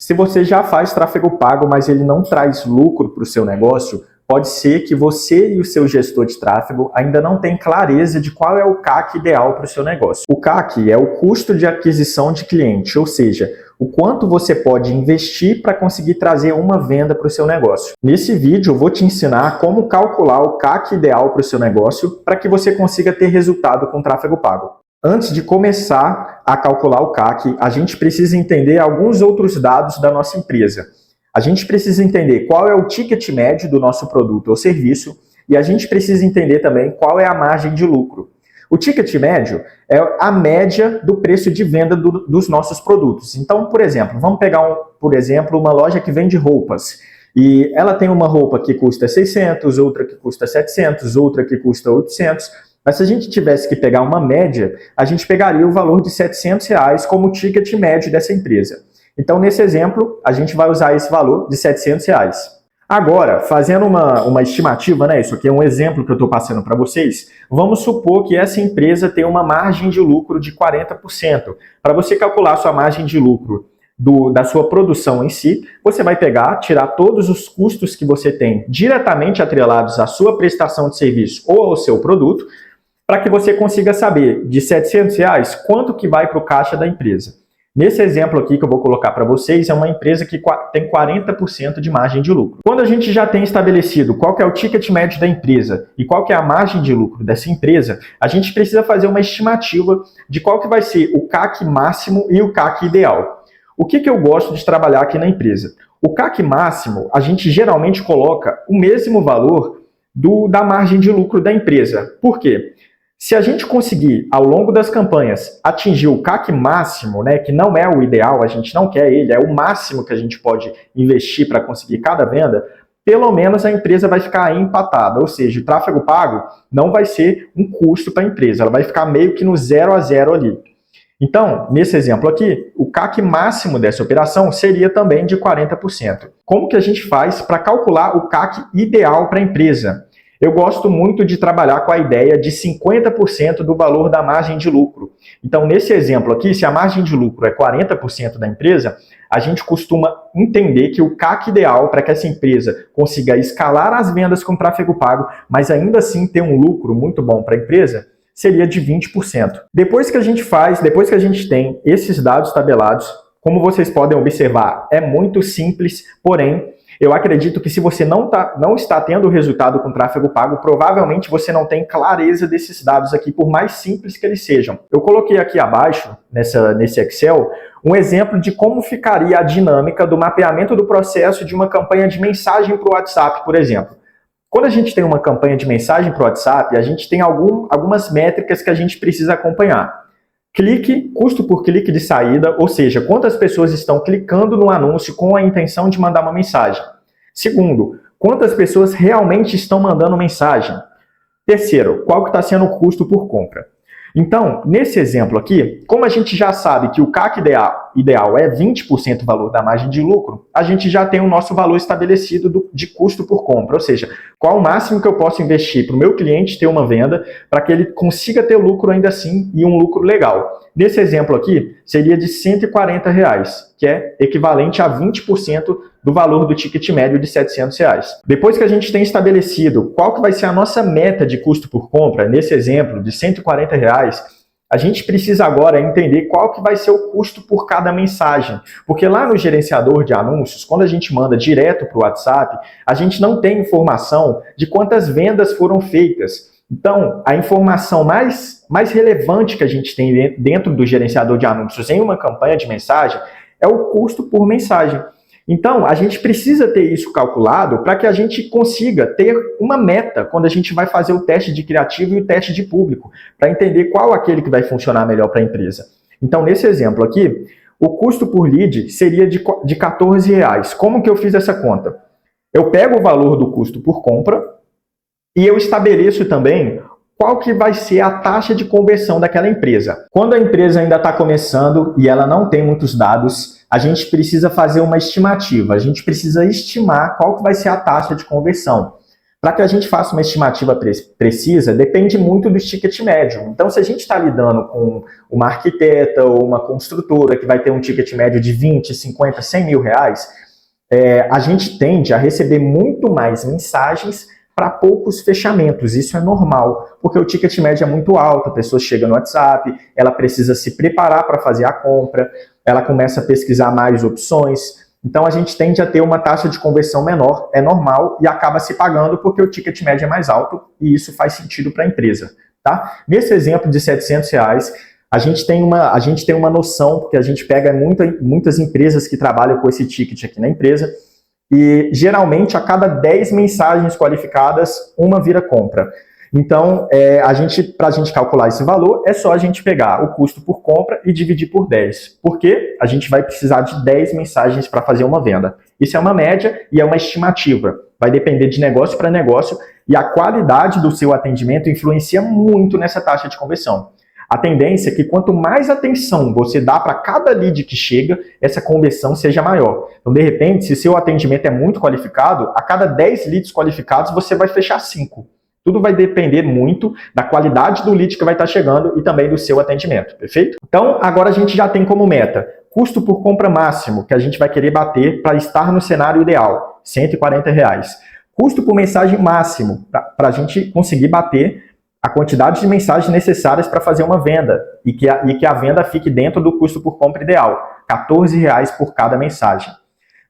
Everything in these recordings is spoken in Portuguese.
Se você já faz tráfego pago, mas ele não traz lucro para o seu negócio, pode ser que você e o seu gestor de tráfego ainda não tenham clareza de qual é o CAC ideal para o seu negócio. O CAC é o custo de aquisição de cliente, ou seja, o quanto você pode investir para conseguir trazer uma venda para o seu negócio. Nesse vídeo eu vou te ensinar como calcular o CAC ideal para o seu negócio para que você consiga ter resultado com tráfego pago. Antes de começar a calcular o CAC, a gente precisa entender alguns outros dados da nossa empresa. A gente precisa entender qual é o ticket médio do nosso produto ou serviço e a gente precisa entender também qual é a margem de lucro. O ticket médio é a média do preço de venda dos nossos produtos. Então, por exemplo, vamos pegar uma loja que vende roupas e ela tem uma roupa que custa 600, outra que custa 700, outra que custa 800. Mas se a gente tivesse que pegar uma média, a gente pegaria o valor de R$700 como o ticket médio dessa empresa. Então, nesse exemplo, a gente vai usar esse valor de R$700. Agora, fazendo uma estimativa, né? Isso aqui é um exemplo que eu estou passando para vocês. Vamos supor que essa empresa tem uma margem de lucro de 40%. Para você calcular a sua margem de lucro da sua produção em si, você vai tirar todos os custos que você tem diretamente atrelados à sua prestação de serviço ou ao seu produto, para que você consiga saber de R$700 quanto que vai para o caixa da empresa. Nesse exemplo aqui que eu vou colocar para vocês, é uma empresa que tem 40% de margem de lucro. Quando a gente já tem estabelecido qual que é o ticket médio da empresa e qual que é a margem de lucro dessa empresa, a gente precisa fazer uma estimativa de qual que vai ser o CAC máximo e o CAC ideal. O que eu gosto de trabalhar aqui na empresa? O CAC máximo, a gente geralmente coloca o mesmo valor da margem de lucro da empresa. Por quê? Se a gente conseguir, ao longo das campanhas, atingir o CAC máximo, né, que não é o ideal, a gente não quer ele, é o máximo que a gente pode investir para conseguir cada venda, pelo menos a empresa vai ficar aí empatada. Ou seja, o tráfego pago não vai ser um custo para a empresa, ela vai ficar meio que no 0 a 0 ali. Então, nesse exemplo aqui, o CAC máximo dessa operação seria também de 40%. Como que a gente faz para calcular o CAC ideal para a empresa? Eu gosto muito de trabalhar com a ideia de 50% do valor da margem de lucro. Então, nesse exemplo aqui, se a margem de lucro é 40% da empresa, a gente costuma entender que o CAC ideal para que essa empresa consiga escalar as vendas com tráfego pago, mas ainda assim ter um lucro muito bom para a empresa, seria de 20%. Depois que a gente tem esses dados tabelados, como vocês podem observar, é muito simples, porém, eu acredito que se você não está tendo resultado com tráfego pago, provavelmente você não tem clareza desses dados aqui, por mais simples que eles sejam. Eu coloquei aqui abaixo, nesse Excel, um exemplo de como ficaria a dinâmica do mapeamento do processo de uma campanha de mensagem para o WhatsApp, por exemplo. Quando a gente tem uma campanha de mensagem para o WhatsApp, a gente tem algumas métricas que a gente precisa acompanhar. Custo por clique de saída, ou seja, quantas pessoas estão clicando no anúncio com a intenção de mandar uma mensagem. Segundo, quantas pessoas realmente estão mandando mensagem. Terceiro, qual que está sendo o custo por compra. Então, nesse exemplo aqui, como a gente já sabe que o CAC ideal é 20% do valor da margem de lucro, a gente já tem o nosso valor estabelecido de custo por compra, ou seja, qual o máximo que eu posso investir para o meu cliente ter uma venda para que ele consiga ter lucro ainda assim e um lucro legal. Nesse exemplo aqui, seria de R$140, que é equivalente a 20% do valor do ticket médio de R$700. Depois que a gente tem estabelecido qual que vai ser a nossa meta de custo por compra, nesse exemplo de R$140, a gente precisa agora entender qual que vai ser o custo por cada mensagem. Porque lá no gerenciador de anúncios, quando a gente manda direto para o WhatsApp, a gente não tem informação de quantas vendas foram feitas. Então, a informação mais relevante que a gente tem dentro do gerenciador de anúncios em uma campanha de mensagem é o custo por mensagem. Então, a gente precisa ter isso calculado para que a gente consiga ter uma meta quando a gente vai fazer o teste de criativo e o teste de público, para entender qual aquele que vai funcionar melhor para a empresa. Então, nesse exemplo aqui, o custo por lead seria de R$14. Como que eu fiz essa conta? Eu pego o valor do custo por compra e eu estabeleço também qual que vai ser a taxa de conversão daquela empresa. Quando a empresa ainda está começando e ela não tem muitos dados, a gente precisa fazer uma estimativa, a gente precisa estimar qual que vai ser a taxa de conversão. Para que a gente faça uma estimativa precisa, depende muito do ticket médio. Então, se a gente está lidando com uma arquiteta ou uma construtora que vai ter um ticket médio de 20, 50, 100 mil reais, a gente tende a receber muito mais mensagens para poucos fechamentos. Isso é normal, porque o ticket médio é muito alto, a pessoa chega no WhatsApp, ela precisa se preparar para fazer a compra, ela começa a pesquisar mais opções. Então, a gente tende a ter uma taxa de conversão menor, é normal, e acaba se pagando porque o ticket médio é mais alto, e isso faz sentido para a empresa. Tá? Nesse exemplo de R$700, a gente tem uma noção, porque a gente pega muitas empresas que trabalham com esse ticket aqui na empresa, e geralmente a cada 10 mensagens qualificadas, uma vira compra. Então, para a gente calcular esse valor, é só a gente pegar o custo por compra e dividir por 10. Porque a gente vai precisar de 10 mensagens para fazer uma venda. Isso é uma média e é uma estimativa. Vai depender de negócio para negócio e a qualidade do seu atendimento influencia muito nessa taxa de conversão. A tendência é que quanto mais atenção você dá para cada lead que chega, essa conversão seja maior. Então, de repente, se seu atendimento é muito qualificado, a cada 10 leads qualificados, você vai fechar 5. Tudo vai depender muito da qualidade do lead que vai estar chegando e também do seu atendimento, perfeito? Então, agora a gente já tem como meta custo por compra máximo, que a gente vai querer bater para estar no cenário ideal, R$140. Custo por mensagem máximo, para a gente conseguir bater a quantidade de mensagens necessárias para fazer uma venda e que a venda fique dentro do custo por compra ideal, R$14 por cada mensagem.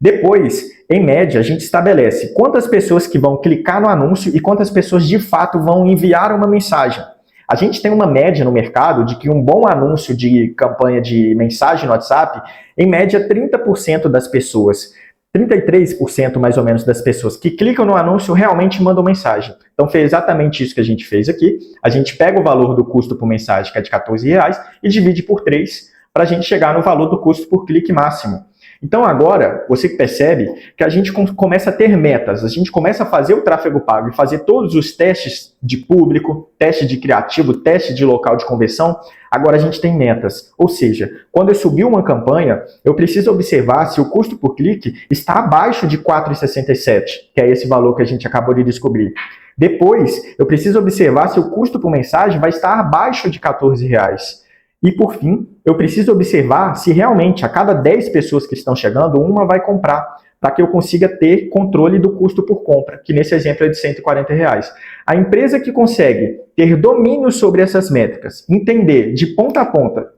Depois, em média, a gente estabelece quantas pessoas que vão clicar no anúncio e quantas pessoas de fato vão enviar uma mensagem. A gente tem uma média no mercado de que um bom anúncio de campanha de mensagem no WhatsApp, em média 30% das pessoas, 33% mais ou menos das pessoas que clicam no anúncio realmente mandam mensagem. Então foi exatamente isso que a gente fez aqui. A gente pega o valor do custo por mensagem, que é de R$14, e divide por 3 para a gente chegar no valor do custo por clique máximo. Então agora, você percebe que a gente começa a ter metas, a gente começa a fazer o tráfego pago e fazer todos os testes de público, teste de criativo, teste de local de conversão, agora a gente tem metas. Ou seja, quando eu subir uma campanha, eu preciso observar se o custo por clique está abaixo de R$4,67, que é esse valor que a gente acabou de descobrir. Depois, eu preciso observar se o custo por mensagem vai estar abaixo de R$14. E, por fim, eu preciso observar se realmente a cada 10 pessoas que estão chegando, uma vai comprar, para que eu consiga ter controle do custo por compra, que nesse exemplo é de R$140. A empresa que consegue ter domínio sobre essas métricas, entender de ponta a ponta,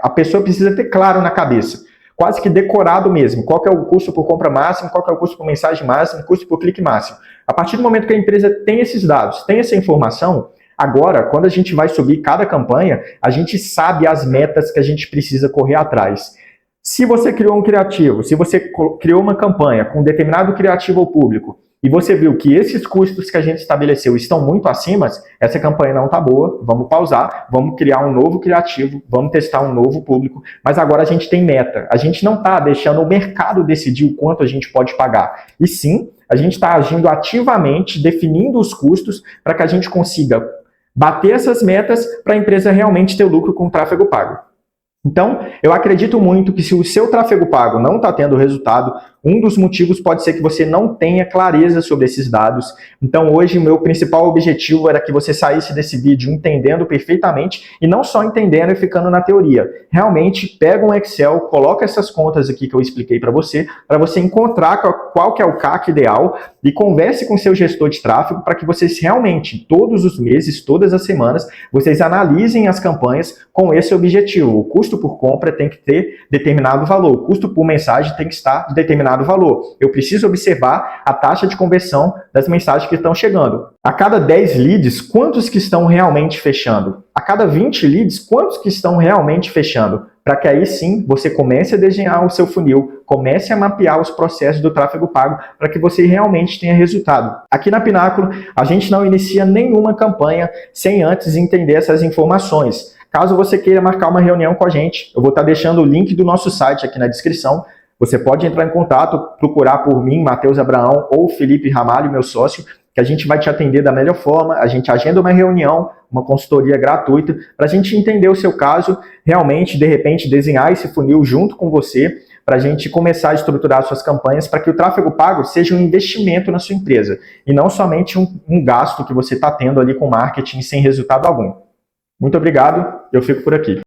a pessoa precisa ter claro na cabeça, quase que decorado mesmo, qual que é o custo por compra máximo, qual que é o custo por mensagem máximo, custo por clique máximo. A partir do momento que a empresa tem esses dados, tem essa informação, agora, quando a gente vai subir cada campanha, a gente sabe as metas que a gente precisa correr atrás. Se você criou um criativo, se você criou uma campanha com um determinado criativo ao público, e você viu que esses custos que a gente estabeleceu estão muito acima, essa campanha não está boa, vamos pausar, vamos criar um novo criativo, vamos testar um novo público, mas agora a gente tem meta. A gente não está deixando o mercado decidir o quanto a gente pode pagar. E sim, a gente está agindo ativamente, definindo os custos para que a gente consiga bater essas metas para a empresa realmente ter lucro com o tráfego pago. Então, eu acredito muito que se o seu tráfego pago não está tendo resultado, um dos motivos pode ser que você não tenha clareza sobre esses dados. Então, hoje, o meu principal objetivo era que você saísse desse vídeo entendendo perfeitamente, e não só entendendo e ficando na teoria. Realmente, pega um Excel, coloca essas contas aqui que eu expliquei para você encontrar qual que é o CAC ideal e converse com seu gestor de tráfego para que vocês realmente, todos os meses, todas as semanas, vocês analisem as campanhas com esse objetivo. O custo por compra tem que ter determinado valor, o custo por mensagem tem que estar de determinado valor. Eu preciso observar a taxa de conversão das mensagens que estão chegando. A cada 10 leads, quantos que estão realmente fechando? A cada 20 leads, quantos que estão realmente fechando? Para que aí sim você comece a desenhar o seu funil, comece a mapear os processos do tráfego pago para que você realmente tenha resultado. Aqui na Pináculo, a gente não inicia nenhuma campanha sem antes entender essas informações. Caso você queira marcar uma reunião com a gente, eu vou estar deixando o link do nosso site aqui na descrição. Você pode entrar em contato, procurar por mim, Matheus Abraão, ou Felipe Ramalho, meu sócio, que a gente vai te atender da melhor forma. A gente agenda uma reunião, uma consultoria gratuita, para a gente entender o seu caso, realmente, de repente, desenhar esse funil junto com você, para a gente começar a estruturar suas campanhas para que o tráfego pago seja um investimento na sua empresa e não somente um gasto que você está tendo ali com marketing sem resultado algum. Muito obrigado, eu fico por aqui.